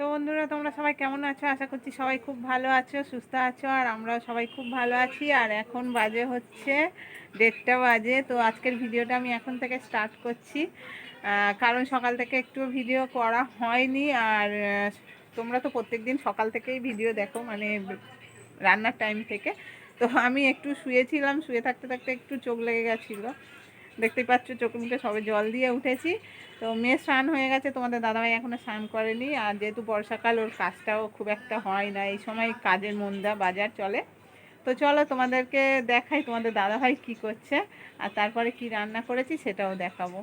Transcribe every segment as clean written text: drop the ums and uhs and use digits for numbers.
তো বন্ধুরা, তোমরা সবাই কেমন আছো? আশা করছি সবাই খুব ভালো আছো, সুস্থ আছো। আর আমরাও সবাই খুব ভালো আছি। আর এখন বাজে হচ্ছে 1:30 বাজে। তো আজকের ভিডিওটা আমি এখন থেকে স্টার্ট করছি, কারণ সকাল থেকে একটু ভিডিও করা হয়নি। আর তোমরা তো প্রত্যেক দিন সকাল থেকেই ভিডিও দেখো, মানে রান্নার টাইম থেকে। তো আমি একটু শুয়েছিলাম, শুয়ে থাকতে থাকতে একটু চোখ লেগে গেছিলো। দেখতেই পাচ্ছ চোখে মুখে সবে জল দিয়ে উঠেছি। তো মেয়ে স্নান হয়ে গেছে, তোমাদের দাদাভাই এখনও স্নান করেনি। আর যেহেতু বর্ষাকাল, ওর কাজটাও খুব একটা হয় না এই সময়, কাজের মন্দা, বাজার চলে। তো চলো তোমাদেরকে দেখাই তোমাদের দাদাভাই কি করছে, আর তারপরে কি রান্না করেছি সেটাও দেখাবো।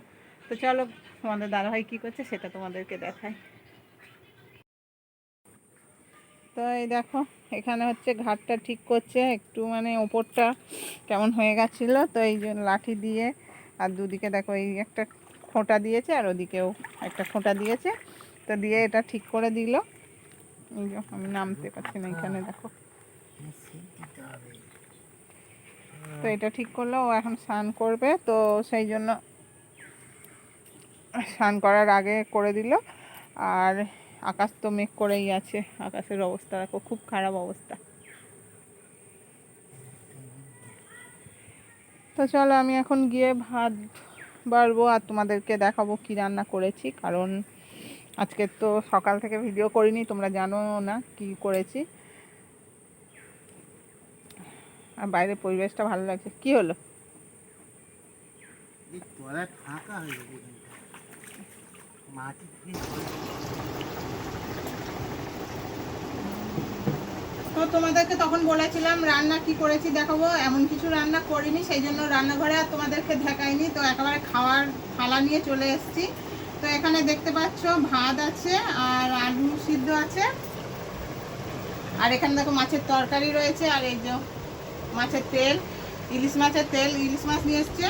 তো চলো তোমাদের দাদাভাই কি করছে সেটা তোমাদেরকে দেখাই। তো এই দেখো, এখানে হচ্ছে ঘাটটা ঠিক করছে, একটু মানে ওপরটা কেমন হয়ে গেছিলো, তো এই যে লাঠি দিয়ে আর দুদিকে দেখো এই একটা খোঁটা দিয়েছে আর ওদিকেও একটা খোঁটা দিয়েছে। তো দিয়ে এটা ঠিক করে দিল। এই যে আমি নামতে পারছি না, এখানে দেখো। তো এটা ঠিক করলো, ও এখন স্নান করবে, তো সেই জন্য স্নান করার আগে করে দিল। আর আকাশ তো মেঘ করেই আছে, আকাশের অবস্থা দেখো, খুব খারাপ অবস্থা। তো চলো আমি এখন গিয়ে ভাত বাড়বো আর তোমাদেরকে দেখাবো কি রান্না করেছি, কারণ আজকে তো সকাল থেকে ভিডিও করিনি, তোমরা জানো না কি করেছি। আর বাইরের পরিবেশটা ভালো লাগছে। কি হলো? তো তোমাদেরকে তখন বলেছিলাম রান্না কি করেছি দেখাবো, এমন কিছু রান্না করিনি, সেই জন্য রান্নাঘরে আর তোমাদেরকে দেখাইনি। তো একেবারে খাওয়ার থালা নিয়ে চলে এসেছি। তো এখানে দেখতে পাচ্ছ ভাত আছে আর আলু সিদ্ধ আছে, আর এখানে দেখো মাছের তরকারি রয়েছে, আর এই যে মাছের তেল, ইলিশ মাছের তেল, ইলিশ মাছ নিয়ে এসছে।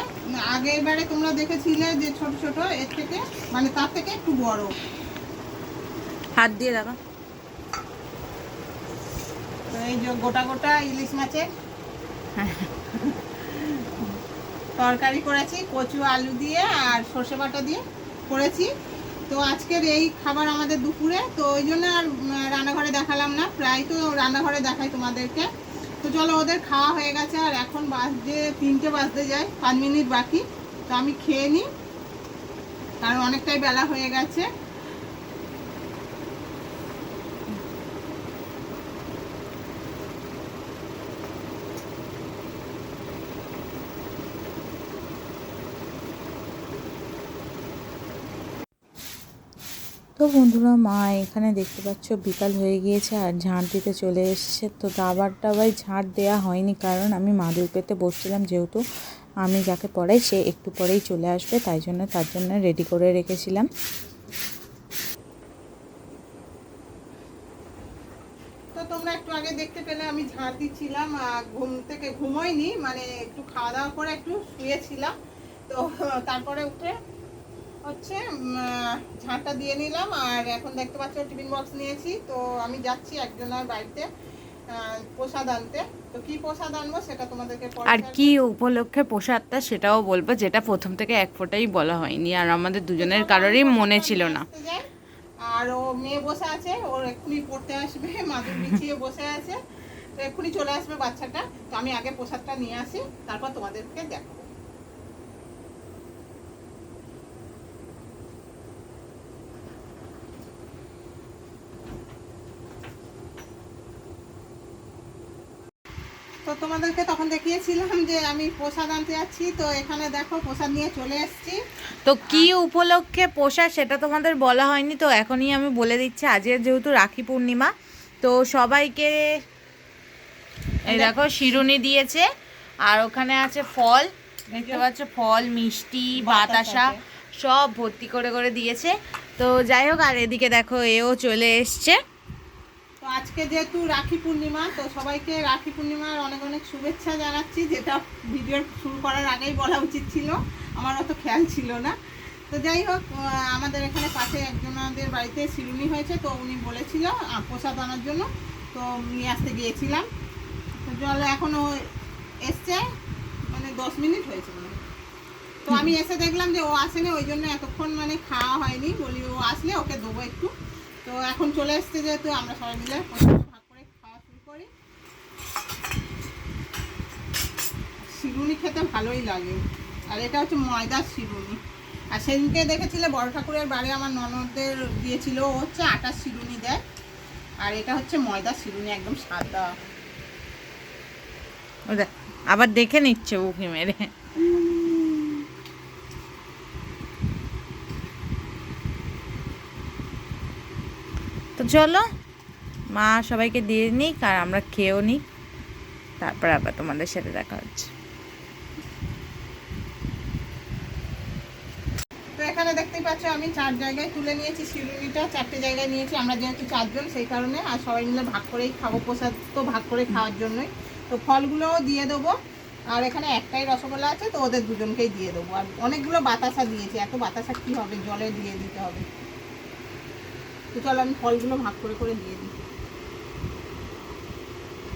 আগের বারে তোমরা দেখেছিলে যে ছোট ছোট, এর থেকে মানে তার থেকে একটু বড়। হাত দিয়ে দেখো। তো এই যে গোটা গোটা ইলিশ মাছের তরকারি করেছি, কচু আলু দিয়ে আর সর্ষে বাটা দিয়ে করেছি। তো আজকের এই খাবার আমাদের দুপুরে, তো ওই জন্য আর রান্নাঘরে দেখালাম না, প্রায় তো রান্নাঘরে দেখাই তোমাদেরকে। তো চলো, ওদের খাওয়া হয়ে গেছে আর এখন বাজে 3টে বাজতে যায়, 5 মিনিট বাকি। তো আমি খেয়ে নিই, কারণ অনেকটাই বেলা হয়ে গেছে। তো বন্ধুরা, মা এখানে দেখতে পাচ্ছ বিকাল হয়ে গিয়েছে আর ঝাঁট দিতে চলে এসছে। তো দাবার টাবাই ঝাঁট দেওয়া হয়নি, কারণ আমি মাদুর পেতে বসছিলাম, যেহেতু আমি যাকে পড়াই সে একটু পরেই চলে আসবে, তাই জন্য তার জন্য রেডি করে রেখেছিলাম। তো তোমরা একটু আগে দেখতে পেলে আমি ঝাঁট দিচ্ছিলাম, ঘুম থেকে ঘুমোইনি, মানে একটু খাওয়া দাওয়া করে একটু শুয়েছিলাম। তো তারপরে উঠে হচ্ছে ঝাঁটটা দিয়ে নিলাম। আর এখন দেখতে পাচ্ছ টিফিন বক্স নিয়েছি, তো আমি যাচ্ছি একজনের বাড়িতে প্রসাদ আনতে। তো কি প্রসাদ আনবো সেটা তোমাদেরকে পরে আর শেয়ার কি করছি। উপলক্ষে প্রসাদটা সেটাও বলবো, যেটা প্রথম থেকে এক ফোঁটাই বলা হয়নি, আর আমাদের তো দুজনের চলো আমি কারোরই মনে প্রসাদটা ছিল নিয়ে না। আসতে যাই। আর ও মেয়ে বসে আছে, ওর এক্ষুনি পড়তে আসবে, মাদুর বিছিয়ে বসে আছে। তো এক্ষুনি চলে আসবে বাচ্চাটা। তো আমি আগে প্রসাদটা নিয়ে আসি, তারপর তোমাদেরকে দেখাবো। তো তোমাদেরকে তখন দেখিয়েছিলাম যে আমি প্রসাদ আনতে যাচ্ছি, তো এখানে দেখো প্রসাদ নিয়ে চলে এসেছি। তো কি উপলক্ষে পোষা সেটা তোমাদের বলা হয়নি, তো এখনই আমি বলে দিচ্ছি। আজকে যেহেতু রাখি পূর্ণিমা, তো সবাইকে এই দেখো শিরুনি দিয়েছে, আর ওখানে আছে ফল, দেখতে পাচ্ছ, ফল, মিষ্টি, বাতাসা সব ভর্তি করে করে দিয়েছে। তো যাই হোক, আর এদিকে দেখো এও চলে এসছে। তো আজকে যেহেতু রাখি পূর্ণিমা, তো সবাইকে রাখি পূর্ণিমার অনেক অনেক শুভেচ্ছা জানাচ্ছি, যেটা ভিডিও শুরু করার আগেই বলা উচিত ছিল, আমার অত খেয়াল ছিল না। তো যাই হোক, আমাদের এখানে পাশে একজনদের বাড়িতে শিরুনি হয়েছে, তো উনি বলেছিল প্রসাদ আনার জন্য, তো নিয়ে আসতে গিয়েছিলাম। তো চলো, এখনও এসছে, মানে 10 মিনিট হয়েছে মনে হয়। তো আমি এসে দেখলাম যে ও আসেনি, ওই জন্য এতক্ষণ মানে খাওয়া হয়নি, বলি ও আসলে ওকে দেবো একটু। তো এখন চলে এসছে যেহেতু আমরা সবাই মিলে প্রথমে ভাগ করে খাওয়া শুরু করি। শিরুনি খেতে ভালোই লাগে, আর এটা হচ্ছে ময়দার শিরুনি। আর সেদিনকে দেখেছিলে বড় ঠাকুরের বাড়ি আমার ননদদের দিয়েছিল, ও হচ্ছে আটার শিরুনি দেয়, আর এটা হচ্ছে ময়দার শিরুনি, একদম সাদা। আবার দেখে নিচ্ছে উকি মেরে। তো চলো মা সবাইকে দিয়ে নিক আর আমরা খেয়েও নিই, তারপর আবার তোমাদের সাথে দেখা হচ্ছে। তো এখানে দেখতেই পাচ্ছ আমি 4 জায়গায় তুলে নিয়েছি শিরুনিটা, 4টে জায়গায় নিয়েছি আমরা যেহেতু 4 জন সেই কারণে, আর সবাই মিলে ভাগ করেই খাবো, প্রসাদ তো ভাগ করে খাওয়ার জন্যই। তো ফলগুলোও দিয়ে দেবো, আর এখানে একটাই রসগোল্লা আছে তো ওদের দুজনকেই দিয়ে দেবো। আর অনেকগুলো বাতাসা দিয়েছি, এত বাতাসা কি হবে, জলে দিয়ে দিতে হবে। তো চলো আমি ফলগুলো ভাগ করে করে দিয়ে দিই।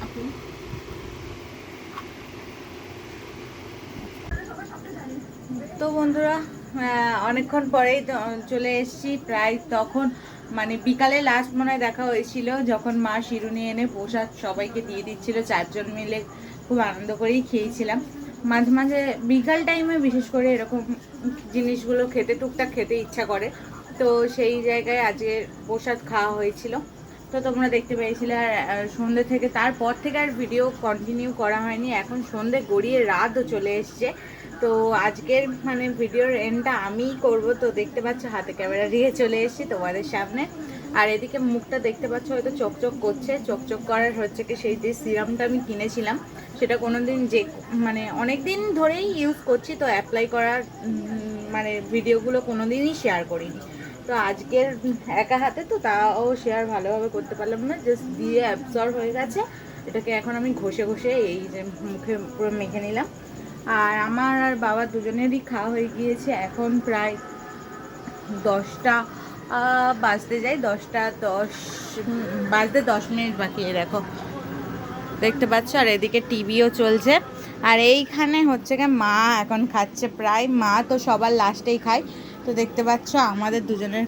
আপনি তো বন্ধুরা অনেকক্ষণ পরেই চলে এসেছি, প্রায় তখন মানে বিকালে লাস্ট মনে হয় দেখা হয়েছিল, যখন মা শিরুনি এনে প্রসাদ সবাইকে দিয়ে দিচ্ছিল, 4 জন মিলে খুব আনন্দ করেই খেয়েছিলাম। মাঝে মাঝে বিকাল টাইমে বিশেষ করে এরকম জিনিসগুলো খেতে, টুকটাক খেতে ইচ্ছা করে, তো সেই জায়গায় আজকে প্রসাদ খাওয়া হয়েছিল। তো তোমরা দেখতে পেয়েছিলে, আর সন্ধ্যে থেকে তারপর থেকে আর ভিডিও কন্টিনিউ করা হয়নি। এখন সন্ধ্যে গড়িয়ে রাতও চলে এসছে, তো আজকের মানে ভিডিওর এন্ডটা আমিই করব। তো দেখতে পাচ্ছ হাতে ক্যামেরা দিয়ে চলে এসেছি তোমাদের সামনে, আর এদিকে মুখটা দেখতে পাচ্ছ হয়তো চকচক করছে। চকচক করার হচ্ছে কি, সেই যে সিরামটা আমি কিনেছিলাম সেটা কোনোদিন যে মানে অনেক দিন ধরেই ইউজ করছি, তো অ্যাপ্লাই করার মানে ভিডিওগুলো কোনোদিনই শেয়ার করিনি। তো আজকের একা হাতে তো তাও শেয়ার ভালোভাবে করতে পারলাম না, জাস্ট দিয়ে অ্যাবজর্ব হয়ে গেছে। এটাকে এখন আমি ঘষে ঘষে এই যে মুখে পুরো মেখে নিলাম। আর আমার আর বাবা দুজনেরই খাওয়া হয়ে গিয়েছে, এখন প্রায় 10টা বাজতে যাই, 10টা 10 বাজতে 10 মিনিট বাকি। দেখো দেখতে পাচ্ছ, আর এদিকে টিভিও চলছে। আর এইখানে হচ্ছে কি মা এখন খাচ্ছে, প্রায় মা তো সবার লাস্টেই খায়। তো দেখতে পাচ্ছ আমাদের দুজনের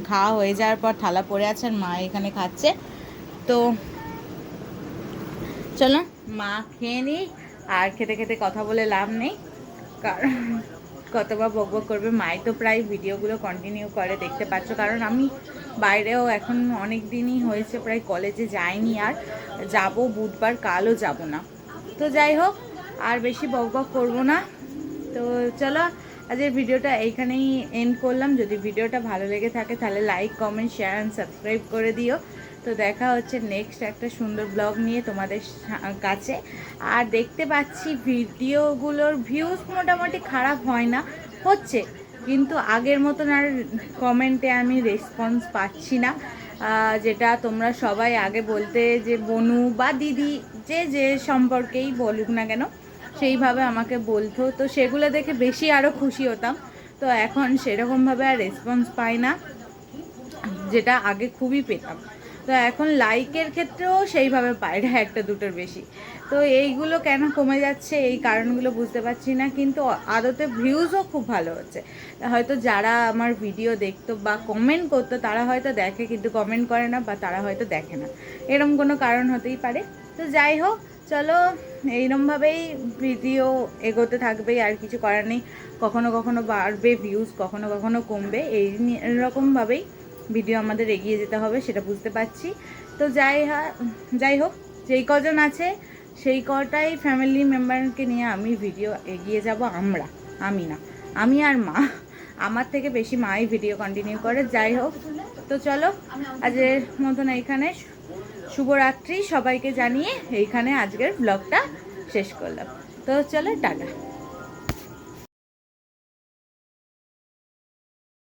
খাওয়া হয়ে যাওয়ার পর থালা পড়ে আছে, আর মা এখানে খাচ্ছে। তো চলো মা খেয়ে নিই, আর খেতে খেতে কথা বলে লাভ নেই, কারণ কতবার বকবক করবে। মাই তো প্রায় ভিডিওগুলো কন্টিনিউ করে, দেখতে পাচ্ছ। কারণ আমি বাইরেও এখন অনেক দিনই হয়েছে প্রায় কলেজে যাইনি, আর যাব বুধবার, কালও যাব না। তো যাই হোক, আর বেশি বকবক করব না। তো চলো আজকের ভিডিওটা এইখানেই এন্ড করলাম। যদি ভিডিওটা ভালো লেগে থাকে তাহলে like, comment, share and subscribe করে দিও। তো দেখা হচ্ছে নেক্সট একটা সুন্দর ব্লগ নিয়ে তোমাদের কাছে। আর দেখতে পাচ্ছি ভিডিওগুলোর ভিউজ মোটামুটি খারাপ হয় না, হচ্ছে, কিন্তু আগের মতন আর কমেন্টে আমি রেসপন্স পাচ্ছি না। যেটা তোমরা সবাই আগে বলতে, যে বনু বা দিদি যে যে সম্পর্কেই বলুক না কেন সেইভাবে আমাকে বলতো, তো সেগুলো দেখে বেশি আরও খুশি হতাম। তো এখন সেরকমভাবে আর রেসপন্স পাই না, যেটা আগে খুবই পেতাম। তো এখন লাইকের ক্ষেত্রেও সেইভাবে পাই না, একটা দুটোর বেশি। তো এইগুলো কেন কমে যাচ্ছে, এই কারণগুলো বুঝতে পারছি না, কিন্তু আদতে ভিউজও খুব ভালো হচ্ছে। হয়তো যারা আমার ভিডিও দেখতো বা কমেন্ট করতো তারা হয়তো দেখে, কিন্তু কমেন্ট করে না, বা তারা হয়তো দেখে না, এরকম কোনো কারণ হতেই পারে। তো যাই হোক, চলো এইরকমভাবেই ভিডিও এগোতে থাকবেই, আর কিছু করার নেই। কখনো কখনো বাড়বে ভিউজ, কখনো কখনো কমবে, এইরকমভাবেই ভিডিও আমাদের এগিয়ে যেতে হবে, সেটা বুঝতে পারছি। তো যাই হোক, যেই কজন আছে সেই কটাই ফ্যামিলি মেম্বারকে নিয়ে আমি ভিডিও এগিয়ে যাব। আমি না, আমি আর মা, আমার থেকে বেশি মাই ভিডিও কন্টিনিউ করে। যাই হোক, তো চলো আজকের মতন এইখানে শুভরাত্রি সবাইকে জানিয়ে এইখানে আজকের ব্লগটা শেষ করলাম। তো চলো টাটা।